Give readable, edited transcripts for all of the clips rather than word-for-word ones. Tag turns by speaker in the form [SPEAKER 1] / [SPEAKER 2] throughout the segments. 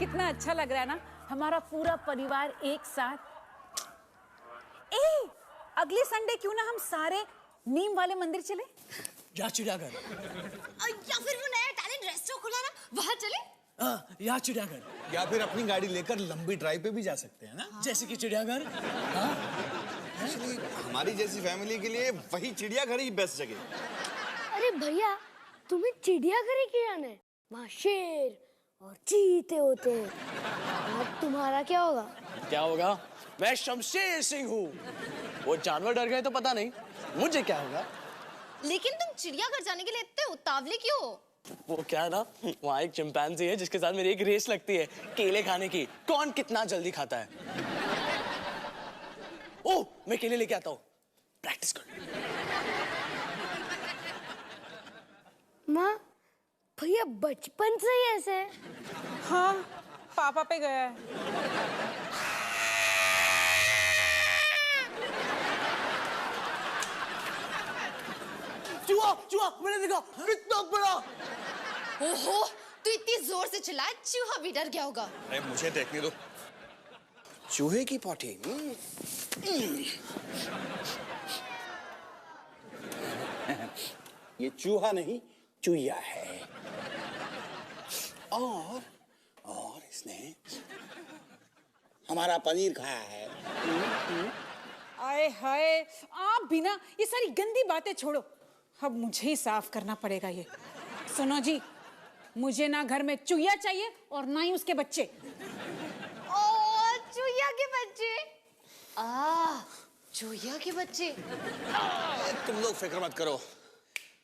[SPEAKER 1] कितना अच्छा लग रहा है ना, हमारा पूरा परिवार एक साथ। अगले संडे क्यों ना हम सारे नीम वाले मंदिर चले?
[SPEAKER 2] या चिड़ियाघर,
[SPEAKER 3] या फिर वो नया टैलेंट रेस्टोरेंट खुला ना, वहाँ चले।
[SPEAKER 2] या चिड़ियाघर,
[SPEAKER 4] या फिर अपनी गाड़ी लेकर लंबी ड्राइव पे भी जा सकते हैं ना।
[SPEAKER 2] जैसे कि चिड़ियाघर।
[SPEAKER 4] एक्चुअली हमारी जैसी फैमिली के लिए वही चिड़ियाघर ही बेस्ट जगह।
[SPEAKER 5] अरे भैया, तुम्हें चिड़ियाघर ही क्यों आना है? वहाँ शेर और चीते होते हैं। और तुम्हारा क्या होगा?
[SPEAKER 2] क्या होगा? मैं शमशेर सिंह हूँ। वो जानवर डर गए तो पता नहीं, मुझे क्या होगा।
[SPEAKER 3] लेकिन तुम चिड़ियाघर जाने के लिए इतने उतावले क्यों हो?
[SPEAKER 2] वो क्या है ना, वहाँ एक चिंपैंजी है जिसके साथ मेरी एक रेस लगती है केले खाने की, कौन कितना जल्दी खाता है। ओह, मैं केले लेके आता हूँ, प्रैक्टिस कर।
[SPEAKER 5] माँ, भैया बचपन से ही ऐसे है।
[SPEAKER 1] हाँ, पापा पे गया है।
[SPEAKER 2] चूहा, चूहा, मैंने देखा, कितना बड़ा।
[SPEAKER 3] ओहो, तू इतनी जोर से चिल्लाया, चूहा भी डर गया होगा।
[SPEAKER 4] अरे मुझे देखने दो।
[SPEAKER 2] चूहे की पॉटी।
[SPEAKER 4] ये चूहा नहीं, चूहिया है। और इसने हमारा पनीर खाया है।
[SPEAKER 1] आए हाय, आप भी ना ये सारी गंदी बातें छोड़ो, अब मुझे ही साफ करना पड़ेगा ये। सुनो जी, मुझे ना घर में चूहिया चाहिए और ना ही उसके बच्चे।
[SPEAKER 3] चूहिया के बच्चे। चूहिया के बच्चे।
[SPEAKER 4] तुम लोग फिक्र मत करो,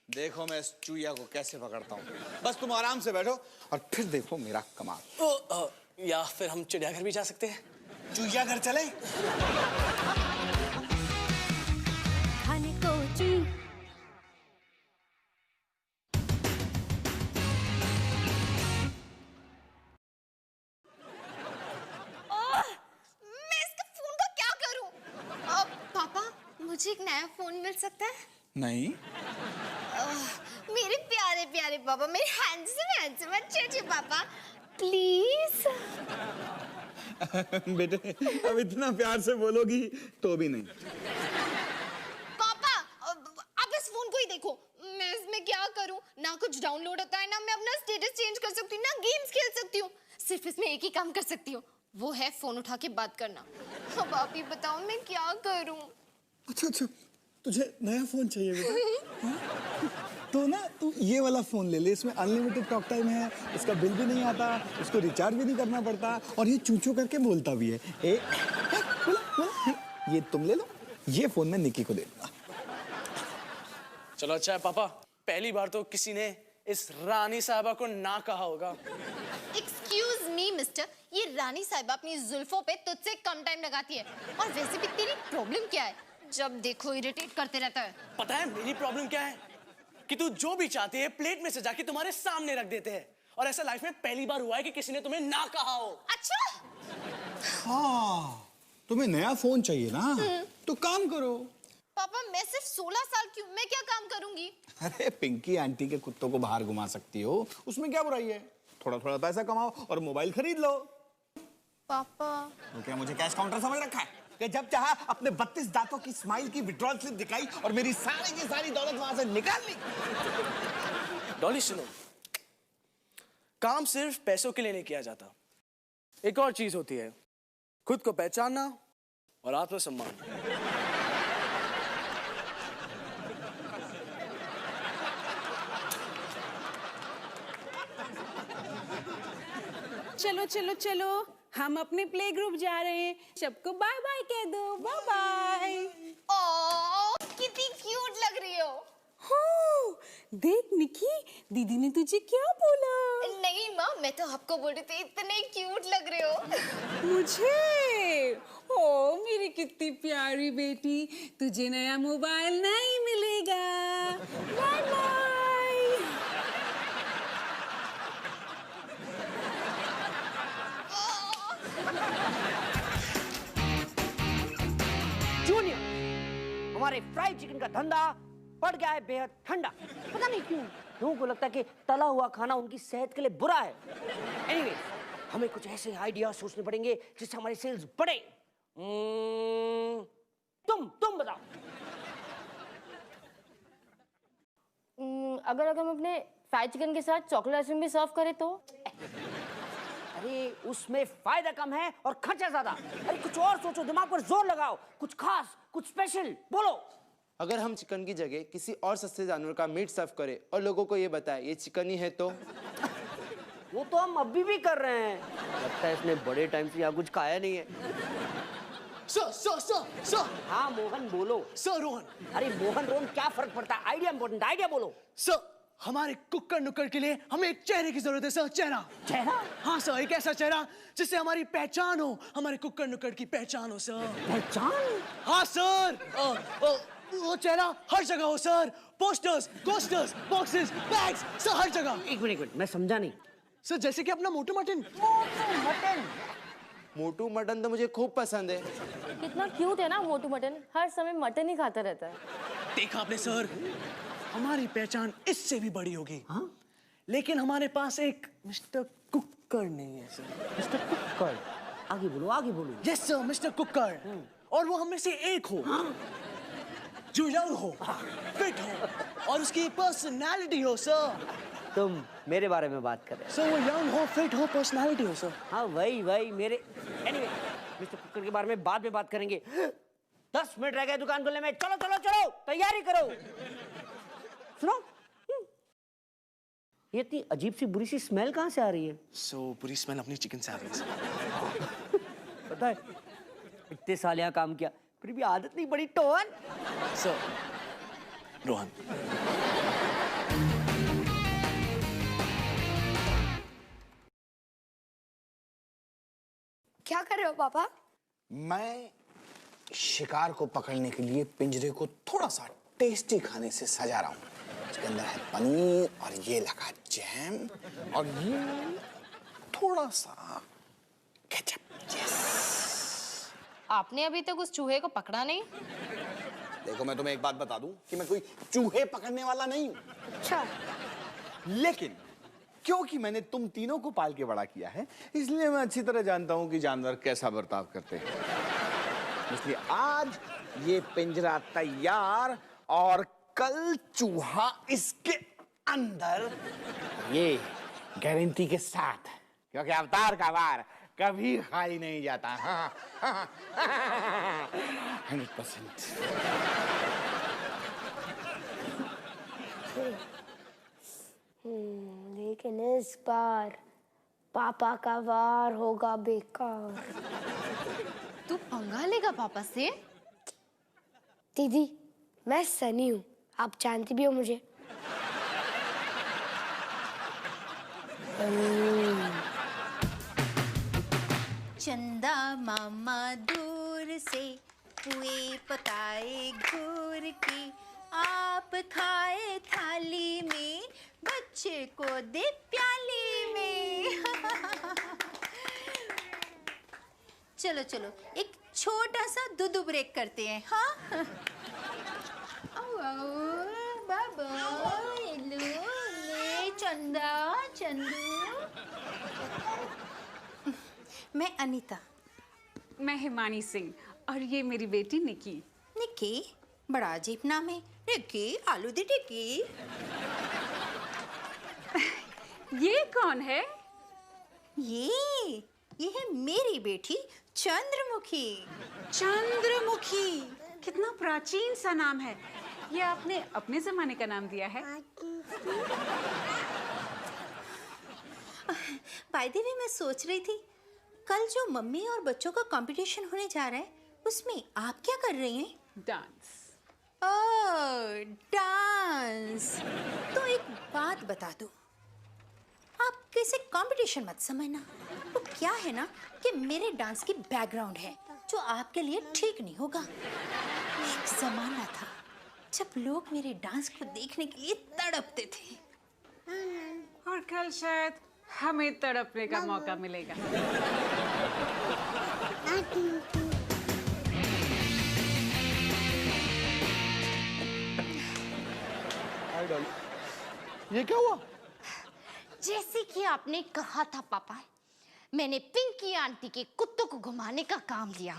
[SPEAKER 4] देखो मैं इस चूहिया को कैसे पकड़ता हूँ। बस तुम आराम से बैठो और फिर देखो मेरा कमाल।
[SPEAKER 2] या फिर हम चिड़ियाघर भी जा सकते हैं।
[SPEAKER 4] चूहियाघर चले?
[SPEAKER 5] खाने को
[SPEAKER 3] मुझे एक नया फोन मिल सकता है?
[SPEAKER 4] नहीं।
[SPEAKER 3] मेरे प्यारे प्यारे पापा, मेरे हैंडसम अच्छे पापा, प्लीज।
[SPEAKER 4] बेटे, अब इतना प्यार से बोलोगी तो भी नहीं।
[SPEAKER 3] पापा, आप इस फोन को ही देखो, मैं इसमें क्या करूं? ना कुछ डाउनलोड होता है, ना मैं अपना स्टेटस चेंज कर सकती हूँ, ना गेम्स खेल सकती हूँ। सिर्फ इसमें एक ही काम कर सकती हूँ, वो है फोन उठा के बात करना। अब आप ही बताओ मैं क्या करूं?
[SPEAKER 4] अच्छा, तुझे नया फोन चाहिए बेटा? तो ना तू ये वाला फोन ले ले, इसमें अनलिमिटेड टॉक टाइम है, इसका बिल भी नहीं आता, उसको रिचार्ज भी नहीं करना पड़ता और ये चूचू करके बोलता भी है। ये तुम ले लो, ये फोन मैं निकी को दे दूंगा।
[SPEAKER 2] चलो अच्छा है पापा, पहली बार तो किसी ने इस रानी साहबा को ना कहा होगा।
[SPEAKER 3] एक्सक्यूज मी मिस्टर, ये रानी साहिबा अपनी जुल्फों पे तुझसे कम टाइम लगाती है, और वैसे भी तेरी प्रॉब्लम क्या है? जब देखो इरिटेट करते रहता है।
[SPEAKER 2] पता है मेरी प्रॉब्लम क्या है? कि तू जो भी चाहती है प्लेट में सजा के तुम्हारे सामने रख देते हैं, और ऐसा लाइफ में पहली बार हुआ है कि किसी ने तुम्हें ना कहा हो।
[SPEAKER 3] अच्छा?
[SPEAKER 4] हाँ, तुम्हें नया फोन चाहिए ना, तो काम करो।
[SPEAKER 3] पापा, मैं सिर्फ 16 साल की हूँ, मैं क्या काम करूंगी?
[SPEAKER 4] अरे पिंकी आंटी के कुत्तों को बाहर घुमा सकती हो, उसमें क्या बुराई है? थोड़ा थोड़ा पैसा कमाओ और मोबाइल खरीद लो।
[SPEAKER 3] पापा,
[SPEAKER 4] तो क्या मुझे कैश काउंटर समझ रखा है कि जब चाहा अपने 32 दांतों की स्माइल की विड्रॉल स्लिप दिखाई और मेरी सारी की सारी दौलत वहां से निकाल ली?
[SPEAKER 2] डॉली सुनो, काम सिर्फ पैसों के लिए नहीं किया जाता, एक और चीज होती है, खुद को पहचानना और आत्मसम्मान।
[SPEAKER 1] चलो चलो चलो, हम अपने प्ले ग्रुप जा रहे हैं, सबको बाय बाय कह दो, बाय बाय।
[SPEAKER 3] ओह, कितनी क्यूट लग रही हो।
[SPEAKER 1] हो, देख निकी, दीदी ने तुझे क्या बोला?
[SPEAKER 3] नहीं माँ, मैं तो आपको बोल रही थी, इतने क्यूट लग रहे हो।
[SPEAKER 1] मुझे? ओ मेरी कितनी प्यारी बेटी, तुझे नया मोबाइल नहीं मिलेगा। Bye bye.
[SPEAKER 6] जूनियर, हमारे फ्राइड चिकन का धंधा पड़ गया है बेहद ठंडा। पता नहीं क्यों लोगों को लगता है कि तला हुआ खाना उनकी सेहत के लिए बुरा है। एनीवे, हमें कुछ ऐसे आइडिया सोचने पड़ेंगे जिससे हमारे सेल्स बढ़े। तुम बताओ।
[SPEAKER 5] अगर हम अपने फ्राइड चिकन के साथ चॉकलेट आइसक्रीम भी सर्व करें तो?
[SPEAKER 6] अरे उसमें फायदा कम है और खर्चा ज्यादा। अरे कुछ और सोचो, दिमाग पर जोर लगाओ, कुछ खास, कुछ स्पेशल बोलो।
[SPEAKER 7] अगर हम चिकन की जगह किसी और सस्ते जानवर का मीट सर्व करें और लोगों को ये बताए ये चिकन ही है तो?
[SPEAKER 6] वो तो हम अभी भी कर रहे हैं। लगता है इसने बड़े टाइम से यहाँ कुछ खाया नहीं है।
[SPEAKER 2] सर।
[SPEAKER 6] हाँ मोहन बोलो।
[SPEAKER 2] सर रोहन।
[SPEAKER 6] अरे मोहन रोहन क्या फर्क पड़ता है, आइडिया इंपॉर्टेंट, आइडिया बोलो।
[SPEAKER 2] सर हमारे कुक्कड़ नुक्कड़ के लिए हमें एक चेहरे की जरूरत है सर। चेहरा। हाँ सर, एक ऐसा चेहरा जिससे हमारी पहचान हो, हमारे कुक्कड़ नुक्कड़ की पहचान हो सर।
[SPEAKER 6] पहचान?
[SPEAKER 2] हाँ सर। वो चेहरा हर जगह हो sir. Posters, coasters, boxes, bags, sir हर जगह।
[SPEAKER 6] एक मिनट मैं समझा नहीं।
[SPEAKER 2] सर जैसे कि अपना मोटू मटन।
[SPEAKER 7] मोटू मटन तो मुझे खूब पसंद है।
[SPEAKER 5] कितना क्यूट है ना मोटू मटन, हर समय मटन ही खाता रहता है।
[SPEAKER 2] देखा आपने सर, हमारी पहचान इससे भी बड़ी होगी। हाँ? लेकिन हमारे पास एक मिस्टर कुक्कड़ नहीं है सर।
[SPEAKER 6] मिस्टर कुक्कड़? आगे बोलो।
[SPEAKER 2] यस सर, मिस्टर कुक्कड़। और वो हम में से एक हो। जो यंग हो, फिट हो और उसकी पर्सनालिटी हो सर।
[SPEAKER 6] तुम मेरे बारे में बात कर रहे हो?
[SPEAKER 2] सर वो यंग हो, फिट हो, पर्सनालिटी हो सर।
[SPEAKER 6] हाँ वही मेरे। एनीवे मिस्टर कुक्कड़ के बारे में बाद में बात करेंगे। 10 मिनट रह गए दुकान खोलने में। चलो तैयारी करो। सुनो, ये इतनी अजीब सी बुरी सी स्मेल कहाँ से आ रही है?
[SPEAKER 2] सो बुरी स्मेल अपनी चिकन से आ रही है।
[SPEAKER 6] पता है इतने साल यहाँ काम किया फिर भी आदत नहीं बड़ी टोन।
[SPEAKER 2] सर रोहन,
[SPEAKER 5] क्या कर रहे हो पापा?
[SPEAKER 4] मैं शिकार को पकड़ने के लिए पिंजरे को थोड़ा सा टेस्टी खाने से सजा रहा हूँ। इसके अंदर है पनीर और ये लगा जैम और ये थोड़ा सा केचप। यस।
[SPEAKER 3] आपने अभी तक उस चूहे को पकड़ा नहीं?
[SPEAKER 4] देखो मैं तुम्हें एक बात बता दूं कि मैं कोई चूहे पकड़ने वाला नहीं हूं।
[SPEAKER 5] अच्छा।
[SPEAKER 4] लेकिन क्योंकि मैंने तुम तीनों को पाल के बड़ा किया है, इसलिए मैं अच्छी तरह जानता हूं कि जानवर कैसा बर्ताव करते हैं। इसलिए आज ये पिंजरा तैयार और कल चूहा इसके अंदर, ये गारंटी के साथ, क्योंकि अवतार का वार कभी खाली नहीं जाता। 100%।
[SPEAKER 5] लेकिन इस बार पापा का वार होगा बेकार।
[SPEAKER 3] तू पंगा लेगा पापा से?
[SPEAKER 5] दीदी मैं सनी हूँ, आप जानती भी हो मुझे।
[SPEAKER 8] चंदा मामा दूर से पुए पकाए घूर के, आप खाए थाली में, बच्चे को दे प्याली में। चलो चलो एक छोटा सा दूध ब्रेक करते हैं। हाँ बाबा हेलो ले चंदा चंदू। मैं अनीता।
[SPEAKER 1] मैं हिमानी सिंह और ये मेरी बेटी निकी।
[SPEAKER 8] निकी? बड़ा अजीब नाम है। निकी आलू दी टिक्की।
[SPEAKER 1] ये कौन है?
[SPEAKER 8] ये है मेरी बेटी चंद्रमुखी।
[SPEAKER 1] चंद्रमुखी, कितना प्राचीन सा नाम है। ये आपने अपने जमाने का नाम दिया है?
[SPEAKER 8] बाय द वे मैं सोच रही थी कल जो मम्मी और बच्चों का कंपटीशन होने जा रहा है उसमें आप क्या कर रही हैं?
[SPEAKER 1] डांस।
[SPEAKER 8] ओह डांस। तो एक बात बता दो, आप किसी कंपटीशन मत समझना। वो क्या है ना कि मेरे डांस की बैकग्राउंड है जो आपके लिए ठीक नहीं होगा। एक जमाना था जब लोग मेरे डांस को देखने के लिए तड़पते थे।
[SPEAKER 1] और कल शायद हमें तड़पने का मौका मिलेगा।
[SPEAKER 4] ये क्या हुआ?
[SPEAKER 3] जैसे कि आपने कहा था पापा, मैंने पिंकी आंटी के कुत्तों को घुमाने का काम लिया।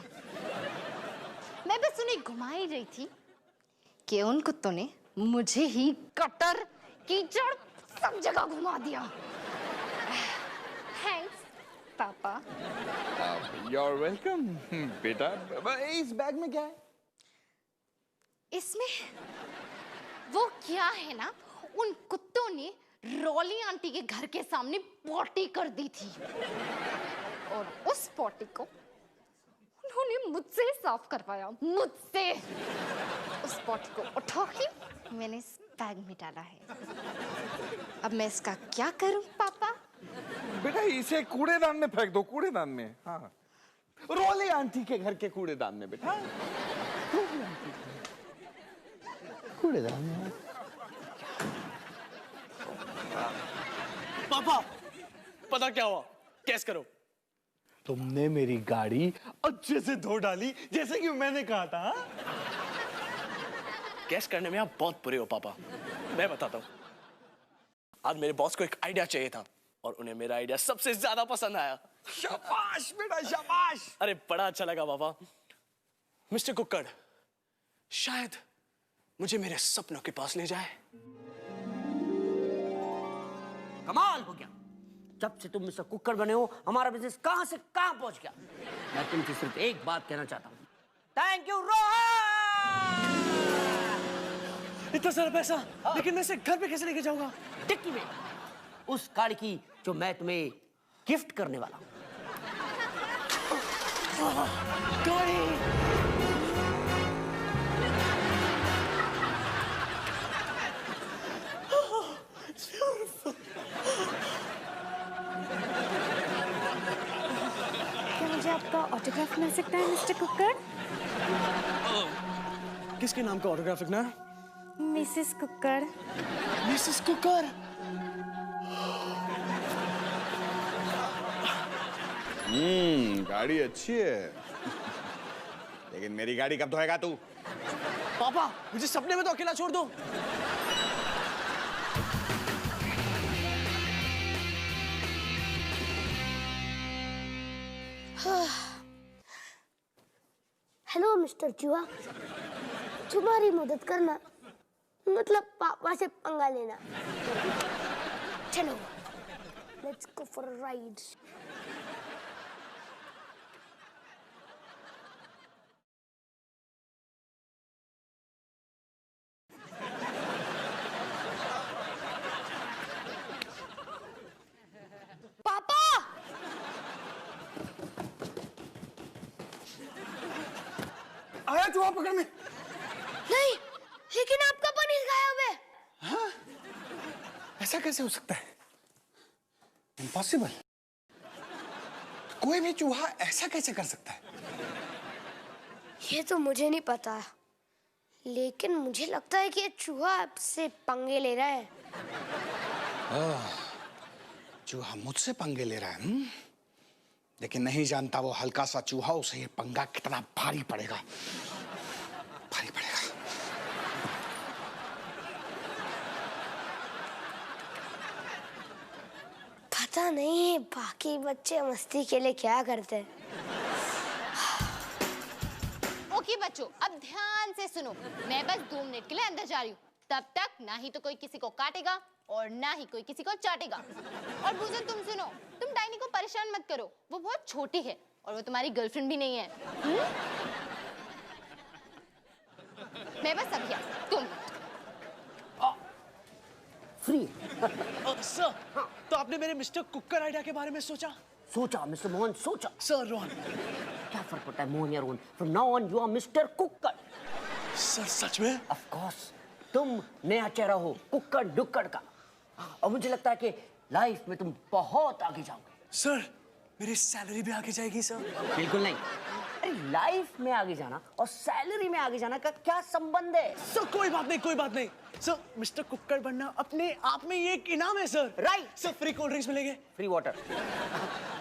[SPEAKER 3] मैं बस उन्हें घुमा ही रही थी कि उन कुत्तों ने मुझे ही कटर कीचड़ सब जगह घुमा दिया। थैंक्स पापा।
[SPEAKER 9] You're welcome, बेटा। इस बैग में क्या है?
[SPEAKER 3] इसमें वो क्या है ना, उन कुत्तों ने रॉली आंटी के घर के सामने पॉटी कर दी थी और उस पॉटी को उन्होंने मुझसे साफ करवाया, मुझसे। उस पॉटी को उठा के मैंने इस बैग में डाला है। अब मैं इसका क्या करूं पापा?
[SPEAKER 9] बेटा इसे कूड़ेदान में फेंक दो, कूड़ेदान में। हाँ, रोली आंटी के घर के कूड़ेदान में बेटा। कूड़ेदान में।
[SPEAKER 2] पापा, पता क्या हुआ? कैस करो।
[SPEAKER 4] तुमने मेरी गाड़ी अच्छे से धो डाली, जैसे कि मैंने कहा था। हाँ?
[SPEAKER 2] कैस करने में आप बहुत बुरे हो पापा। मैं बताता हूँ। आज मेरे बॉस को एक आइडिया चाहिए था और उन्हें मेरा आइडिया सबसे ज्यादा पसंद आया।
[SPEAKER 4] शाबाश बेटा, शाबाश।
[SPEAKER 2] अरे बड़ा अच्छा लगा पापा। मिस्टर कुक्कड़ शायद मुझे मेरे सपनों के पास ले जाए।
[SPEAKER 6] कमाल हो गया। जब से तुम मिस्टर कुक्कड़ बने हो, हमारा बिजनेस कहां से कहां पहुंच गया। मैं तुमसे सिर्फ एक बात कहना चाहता हूं। Thank you Rohan.
[SPEAKER 2] इतना सारा पैसा, लेकिन मैं इसे घर पे कैसे लेके जाऊंगा?
[SPEAKER 6] डिक्की में, उस गाड़ी की जो मैं तुम्हें गिफ्ट करने वाला हूं।
[SPEAKER 2] गाड़ी।
[SPEAKER 1] क्या मुझे आपका ऑटोग्राफ मिल सकता है मिस्टर कुक्कड़?
[SPEAKER 2] किसके नाम का ऑटोग्राफ लिखना है?
[SPEAKER 1] मिसेस कुक्कड़।
[SPEAKER 2] मिसेस कुक्कड़।
[SPEAKER 9] गाड़ी अच्छी है, लेकिन मेरी गाड़ी कब धोएगा तू?
[SPEAKER 2] पापा, मुझे सपने में तो अकेला छोड़ दो।
[SPEAKER 5] हेलो मिस्टर चूहा, तुम्हारी मदद करना मतलब पापा से पंगा लेना। चलो, let's go for a ride.
[SPEAKER 3] पापा!
[SPEAKER 4] आया चूहा पकड़ में।
[SPEAKER 5] नहीं, लेकिन आपका पनीर गायब है।
[SPEAKER 4] हाँ? ऐसा कैसे हो सकता है? इम्पॉसिबल। कोई भी चूहा ऐसा कैसे कर सकता है?
[SPEAKER 5] ये तो मुझे नहीं पता, लेकिन मुझे लगता है कि ये चूहा आपसे पंगे ले रहा है।
[SPEAKER 4] चूहा मुझसे पंगे ले रहा है। लेकिन नहीं जानता वो हल्का सा चूहा, उसे ये पंगा कितना भारी पड़ेगा। भारी पड़ेगा।
[SPEAKER 5] पता नहीं बाकी बच्चे मस्ती के लिए क्या करते हैं।
[SPEAKER 3] ओके बच्चों, अब ध्यान से सुनो। मैं बस 2 मिनट के लिए अंदर जा रही हूँ। तब तक ना ही तो कोई किसी को काटेगा और ना ही कोई किसी को चाटेगा। और भूजन, तुम सुनो, तुम डाइनी को परेशान मत करो। वो बहुत छोटी है और वो तुम्हारी गर्लफ्रेंड भी नहीं है। मैं बस अभी आ, तुम
[SPEAKER 6] फ्री।
[SPEAKER 2] सर, तो आपने मेरे मिस्टर कुक्कड़ आइडिया के बारे में सोचा?
[SPEAKER 6] सोचा मिस्टर मोहन, सोचा।
[SPEAKER 2] सर रोहन,
[SPEAKER 6] क्या फर्क पड़ता है मोहन या Rohan? From now on you are mister Kukkad.
[SPEAKER 2] Sir सच में?
[SPEAKER 6] ऑफ कोर्स, तुम नया चेहरा हो कुक्कड़ डुक्कड़ का। और मुझे लगता है कि लाइफ में तुम बहुत आगे जाओगे।
[SPEAKER 2] सर, मेरी सैलरी भी आगे जाएगी सर?
[SPEAKER 6] बिल्कुल नहीं। अरे लाइफ में आगे जाना और सैलरी में आगे जाना का क्या संबंध है?
[SPEAKER 2] सर कोई बात नहीं, कोई बात नहीं। सर, मिस्टर कुक्कड़ बनना अपने आप में ये एक इनाम है sir.
[SPEAKER 6] Right.
[SPEAKER 2] Sir, free cold drinks मिलेंगे?
[SPEAKER 6] Free water.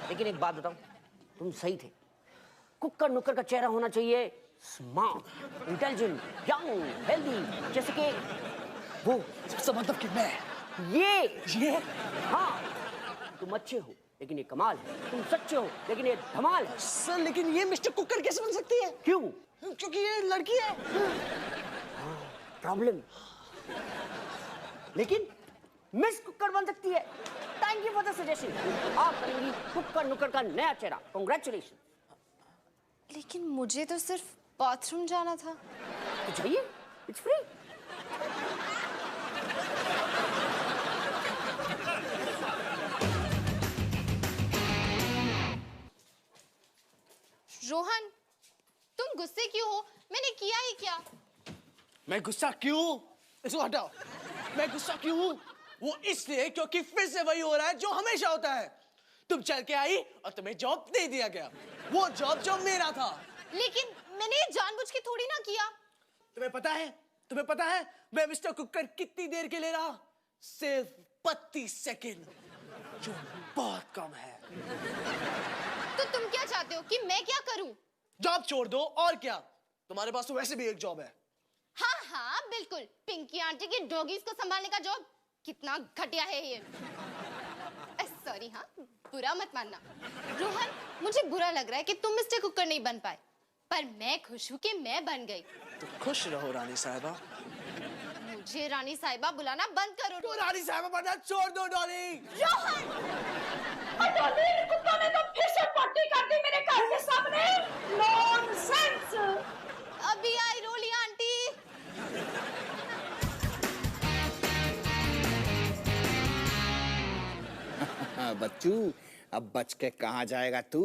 [SPEAKER 6] लेकिन एक बात बताऊं, तुम सही थे। कुक्कड़ नुक्कड़ का चेहरा होना चाहिए स्मार्ट, इंटेलिजेंट, यंग, हेल्दी, जैसे कि वो।
[SPEAKER 2] सर मतलब कि मैं
[SPEAKER 6] ये हाँ, तुम अच्छे हो, लेकिन ये कमाल है। तुम सच्चे हो लेकिन ये धमाल है।
[SPEAKER 2] सर लेकिन ये मिस्टर कुकर कैसे बन सकती है?
[SPEAKER 6] क्यों?
[SPEAKER 2] क्योंकि ये लड़की है।
[SPEAKER 6] प्रॉब्लम। लेकिन मिस कुकर बन सकती है। Thank you for the suggestion. आप बनेंगी कुकर नुकर का नया चेहरा। कांग्रेचुलेशन।
[SPEAKER 3] लेकिन मुझे तो सिर्फ बाथरूम जाना था।
[SPEAKER 6] तो जाइए, इट्स फ्री।
[SPEAKER 3] रोहन, तुम गुस्से क्यों हो? मैंने किया ही क्या?
[SPEAKER 2] मैं गुस्सा क्यों? इसको हटाओ। मैं गुस्सा क्यों हूं? वो इसलिए क्योंकि फिर से वही हो रहा है जो हमेशा होता है। तुम चल के आई और तुम्हें जॉब दे दिया गया, वो जॉब जो मेरा था।
[SPEAKER 3] लेकिन मैंने ये जानबूझ के थोड़ी ना किया।
[SPEAKER 2] तुम्हें पता है? तुम्हें पता है मैं मिस्टर कुकर कितनी देर के ले रहा? सिर्फ 32 सेकंड, जो बहुत कम है।
[SPEAKER 3] तो तुम क्या चाहते हो कि मैं क्या करूं?
[SPEAKER 2] जॉब छोड़ दो और क्या, तुम्हारे पास तो वैसे भी एक जॉब है।
[SPEAKER 3] हाँ हाँ बिल्कुल, पिंकी आंटी की डॉगीज को संभालने का जॉब। कितना घटिया है ये। सॉरी, हाँ बुरा मत मानना। रोहन, मुझे बुरा लग रहा है कि तुम मिस्टर कुकर नहीं बन पाए, पर मैं खुश हूँ कि मैं बन गई।
[SPEAKER 2] तो खुश रहो रानी साहिबा।
[SPEAKER 3] मुझे रानी साहिबा बुलाना बंद करो।
[SPEAKER 2] तो रानी साहिबा बनना छोड़ दो डॉली।
[SPEAKER 3] रोहन,
[SPEAKER 1] कुत्ता ने तो फिर से पट्टी कर दी मेरे घर के सामने। नॉनसेंस।
[SPEAKER 3] अभी आई रोली आंटी।
[SPEAKER 9] बच्चू, अब बच के कहाँ जाएगा तू?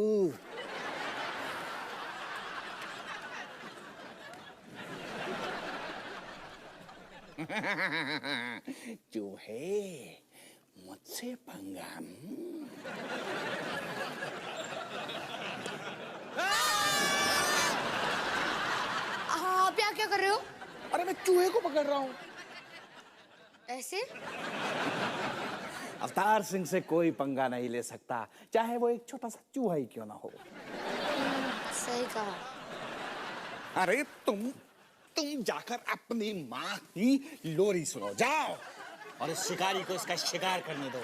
[SPEAKER 9] चूहे, मुझसे पंगा।
[SPEAKER 3] आप यहाँ क्या कर रहे हो?
[SPEAKER 9] अरे मैं चूहे को पकड़ रहा हूँ।
[SPEAKER 3] ऐसे?
[SPEAKER 9] अवतार सिंह से कोई पंगा नहीं ले सकता, चाहे वो एक छोटा सा चूहा ही क्यों ना हो।
[SPEAKER 3] सही कहा।
[SPEAKER 9] अरे तुम जाकर अपनी माँ की लोरी सुनो, जाओ और इस शिकारी को इसका शिकार करने दो।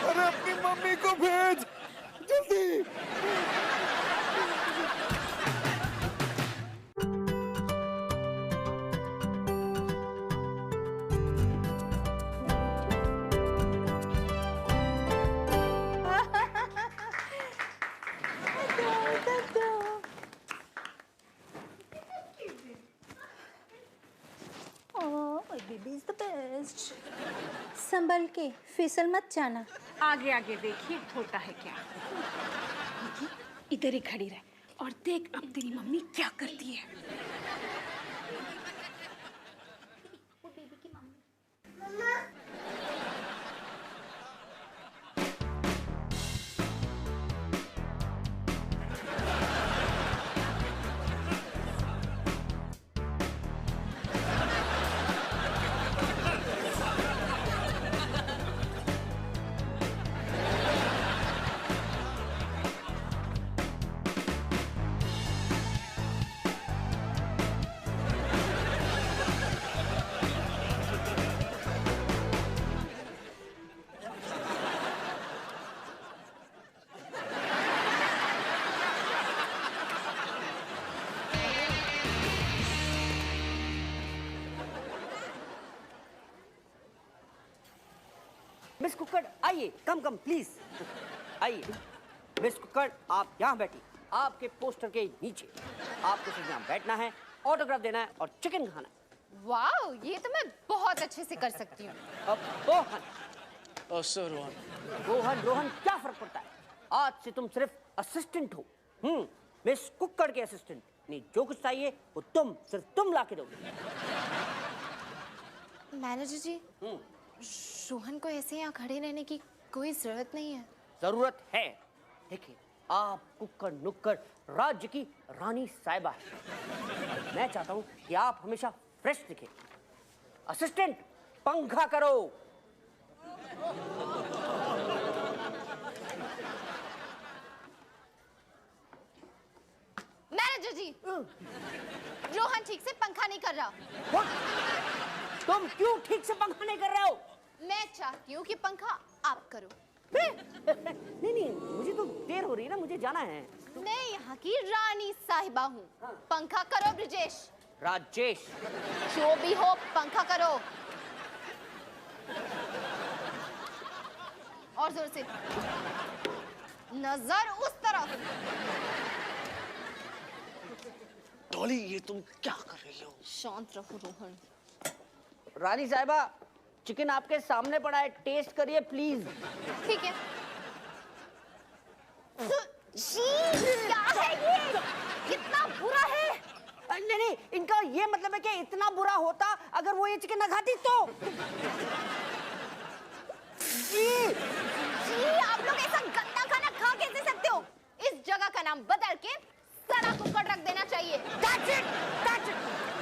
[SPEAKER 9] अरे अपनी मम्मी को भेज जल्दी।
[SPEAKER 8] Baby is the best. संभल के, फिसल मत जाना।
[SPEAKER 1] आगे आगे देखिए होता है क्या। देखिए, इधर ही खड़ी रहे और देख अब तेरी मम्मी क्या करती है।
[SPEAKER 6] मिस कुकर आइए, कम प्लीज आइए। मिस कुकर आप यहाँ बैठिए, आपके पोस्टर के नीचे। आपको सिर्फ यहाँ बैठना है, ऑटोग्राफ देना है और चिकन खाना है।
[SPEAKER 3] वाओ, ये तो मैं बहुत अच्छे से कर सकती हूँ।
[SPEAKER 6] अब रोहन, रोहन क्या फर्क पड़ता है? आज से तुम सिर्फ असिस्टेंट हो। मिस कुकर के असिस्टेंट। नहीं, जो कुछ चाहिए वो सिर्फ तुम ला के दोगे।
[SPEAKER 3] मैनेजर जी, रोहन को ऐसे यहाँ खड़े रहने की कोई जरूरत नहीं है।
[SPEAKER 6] जरूरत है। देखिए, आप कुकर नुक्कर राज्य की रानी साहिबा है। मैं चाहता हूं कि आप हमेशा फ्रेश दिखें। असिस्टेंट, पंखा करो।
[SPEAKER 3] मैनेजर मैनेजर जी, रोहन ठीक से पंखा नहीं कर रहा।
[SPEAKER 6] तुम क्यों ठीक से पंखा नहीं कर रहे हो?
[SPEAKER 3] मैं चाहती हूँ कि पंखा आप करो।
[SPEAKER 6] नहीं, मुझे तो देर हो रही है ना, मुझे जाना है।
[SPEAKER 3] मैं यहाँ की रानी साहिबा हूँ। पंखा करो ब्रिजेश।
[SPEAKER 6] राजेश।
[SPEAKER 3] जो भी हो पंखा करो। और जोर से। नजर उस तरफ।
[SPEAKER 2] डॉली, ये तुम क्या कर रही हो?
[SPEAKER 3] शांत रहो रोहन।
[SPEAKER 6] रानी साहिबा, चिकन आपके सामने पड़ा है, टेस्ट करिए प्लीज।
[SPEAKER 3] ठीक है। क्या है ये? कितना बुरा है?
[SPEAKER 6] नहीं, इनका ये मतलब है कि इतना बुरा होता अगर वो ये चिकन ना खाती तो।
[SPEAKER 3] आप लोग ऐसा गंदा खाना खा कैसे सकते हो? इस जगह का नाम बदल के सड़ा कुकर रख देना चाहिए।
[SPEAKER 6] That's it!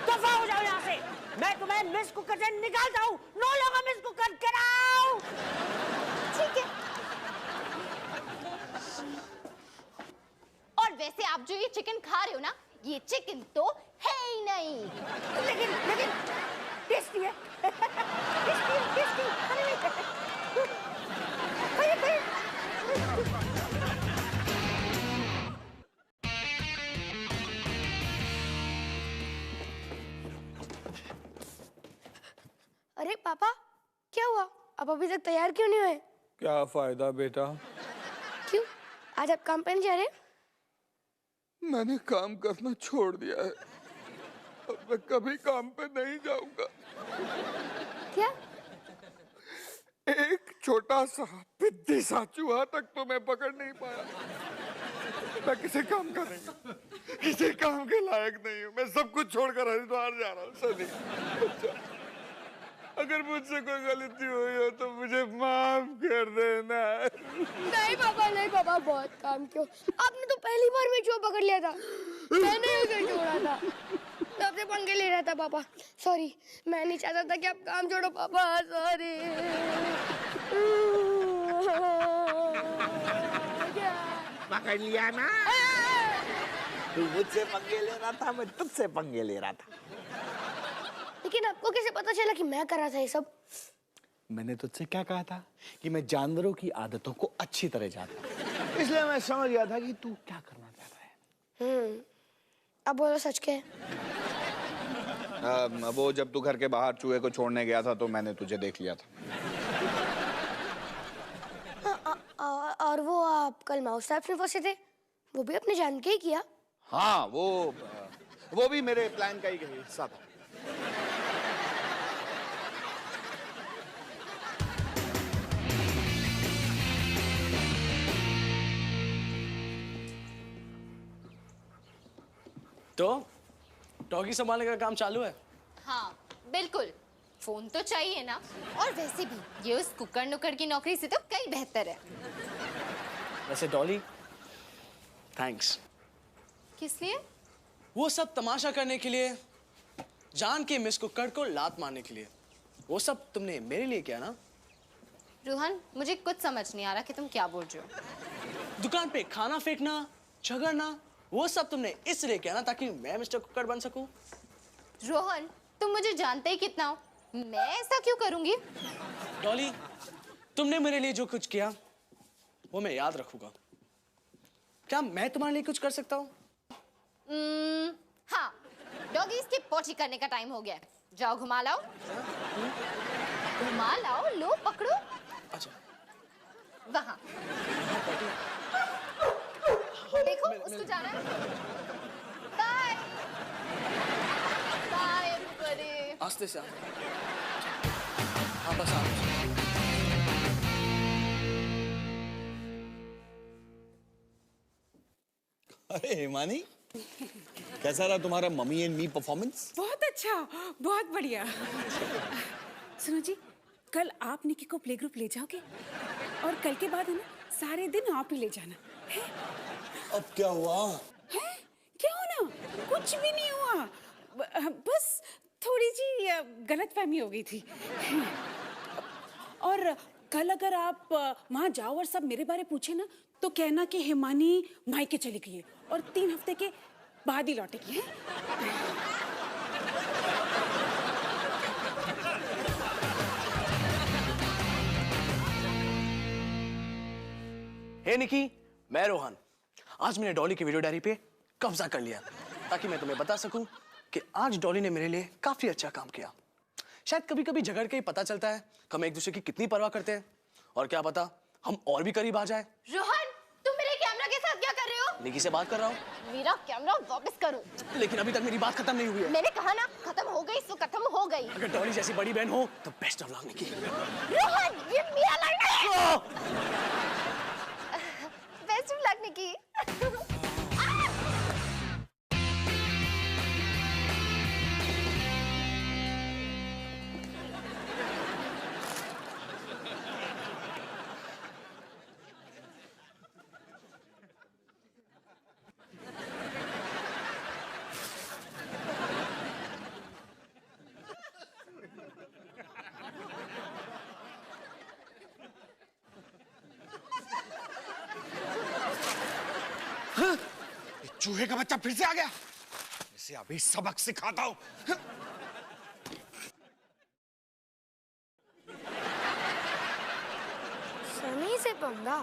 [SPEAKER 6] दफा हो जाओ यहाँ से। मैं तुम्हें मिस कुकर से निकालता हूँ। नो लोग मिस कुकर कराओ।
[SPEAKER 3] ठीक है। और वैसे आप जो ये चिकन खा रहे हो ना, ये चिकन तो है ही नहीं।
[SPEAKER 6] लेकिन टेस्टी है। टेस्टी।
[SPEAKER 5] अरे पापा, क्या हुआ? आप अभी तक तैयार क्यों नहीं हुए?
[SPEAKER 4] क्या फायदा बेटा,
[SPEAKER 5] क्यों? आज आप काम पे नहीं जा रहे?
[SPEAKER 4] मैंने काम करना छोड़ दिया है। अब मैं कभी काम पे नहीं जाऊंगा।
[SPEAKER 5] क्या?
[SPEAKER 4] एक छोटा सा पिद्दी सा चूहा तक तो मैं पकड़ नहीं पाया। मैं किसी काम का नहीं हूँ, किसी काम के लायक नहीं हूँ। मैं सब कुछ छोड़कर हरिद्वार जा रहा हूँ। सनी, अगर मुझसे कोई गलती हुई हो तो मुझे माफ कर देना।
[SPEAKER 5] नहीं पापा, बहुत काम क्यों? आपने तो पहली बार में चूहा पकड़ लिया था। मैंने उसे छोड़ा था, सबसे पंगे ले रहा था पापा। सॉरी, मैं नहीं चाहता था कि आप काम छोड़ो पापा। सॉरी।
[SPEAKER 9] पकड़ लिया ना? तू मुझसे पंगे ले रहा था, मैं तुझसे पंगे ले रहा था।
[SPEAKER 5] लेकिन आपको कैसे पता चला कि मैं कर रहा था ये सब?
[SPEAKER 4] मैंने तुझसे क्या कहा था कि मैं जानवरों की आदतों को अच्छी तरह जानता हूँ, इसलिए मैं समझ गया था कि तू क्या करना चाहता है।
[SPEAKER 5] अब बोलो सच क्या है?
[SPEAKER 9] वो जब तू घर के बाहर चूहे को छोड़ने गया था तो मैंने तुझे देख लिया था।
[SPEAKER 5] और वो आप कल माउस ट्रैप में फंसे थे, वो भी अपने जान के ही किया?
[SPEAKER 9] हाँ, वो भी मेरे प्लान का ही हिस्सा था।
[SPEAKER 2] तो डॉगी संभालने का काम चालू है?
[SPEAKER 3] हाँ बिल्कुल, फोन तो चाहिए ना। और वैसे भी ये उस कुकर नुकर की नौकरी से तो कहीं बेहतर है।
[SPEAKER 2] वैसे डॉली, थैंक्स।
[SPEAKER 3] किस लिए?
[SPEAKER 2] वो सब तमाशा करने के लिए, जान के मिस कुकर को लात मारने के लिए। वो सब तुमने मेरे लिए किया ना?
[SPEAKER 3] रोहन, मुझे कुछ समझ नहीं आ रहा कि तुम क्या बोल रहे हो।
[SPEAKER 2] दुकान पे खाना फेंकना, झगड़ना, वो सब तुमने इसलिए किया ना ताकि मैं मिस्टर कुकर बन सकूं?
[SPEAKER 3] रोहन, तुम मुझे जानते ही कितना हो, मैं ऐसा क्यों करूंगी?
[SPEAKER 2] डॉली, तुमने मेरे लिए जो कुछ किया वो मैं याद रखूंगा। क्या मैं तुम्हारे लिए कुछ कर सकता हूँ?
[SPEAKER 3] हाँ, डॉगी इसकी पोटी करने का टाइम हो गया है। जाओ घुमा लाओ। घुमा लाओ, लो पकड़ो।
[SPEAKER 2] अच्छा।
[SPEAKER 3] वहाँ देखो, उसको जाना है। Bye bye everybody।
[SPEAKER 2] आस्ते से हाँ, बस आ।
[SPEAKER 9] अरे हिमानी, कैसा रहा तुम्हारा मम्मी एंड मी परफॉर्मेंस?
[SPEAKER 1] बहुत अच्छा, बहुत बढ़िया। सुनो जी, कल आप निकी को प्ले ग्रुप ले जाओगे और कल के बाद है ना, सारे दिन आप ही ले जाना है?
[SPEAKER 9] अब क्या हुआ?
[SPEAKER 1] है? क्या होना? कुछ भी नहीं हुआ, बस थोड़ी जी गलतफहमी हो गई थी। और कल अगर आप वहाँ जाओ और सब मेरे बारे पूछे ना, तो कहना कि हिमानी मायके चली गई है और 3 हफ्ते के बाद ही लौटेगी। हैं?
[SPEAKER 2] हे निकी, मैं रोहन। आज मैंने डॉली की वीडियो डायरी पे कब्जा कर लिया ताकि मैं तुम्हें बता सकूं कि आज डॉली ने मेरे लिए काफी अच्छा काम किया। शायद कभी कभी झगड़ के ही पता चलता है कि हम एक दूसरे की कितनी परवाह करते हैं, और क्या पता हम और भी करीब आ जाए।
[SPEAKER 3] रोहन, तुम मेरे कैमरा के साथ क्या कर रहे हो?
[SPEAKER 2] निकी से बात कर रहा हूँ।
[SPEAKER 3] मेरा कैमरा वापस करो।
[SPEAKER 2] लेकिन अभी तक मेरी बात खत्म नहीं हुई है।
[SPEAKER 3] मैंने कहा ना, खत्म हो गई सो खत्म हो गई।
[SPEAKER 2] अगर डॉली जैसी बड़ी बहन हो तो बेस्ट ऑफ लक निकी।
[SPEAKER 3] रोहन, ये मेरा लड़का है। बेस्ट ऑफ लक निकी।
[SPEAKER 9] ये चूहे का बच्चा फिर से आ गया। इसे अभी सबक सिखाता हूं।
[SPEAKER 5] सनी से पंगा।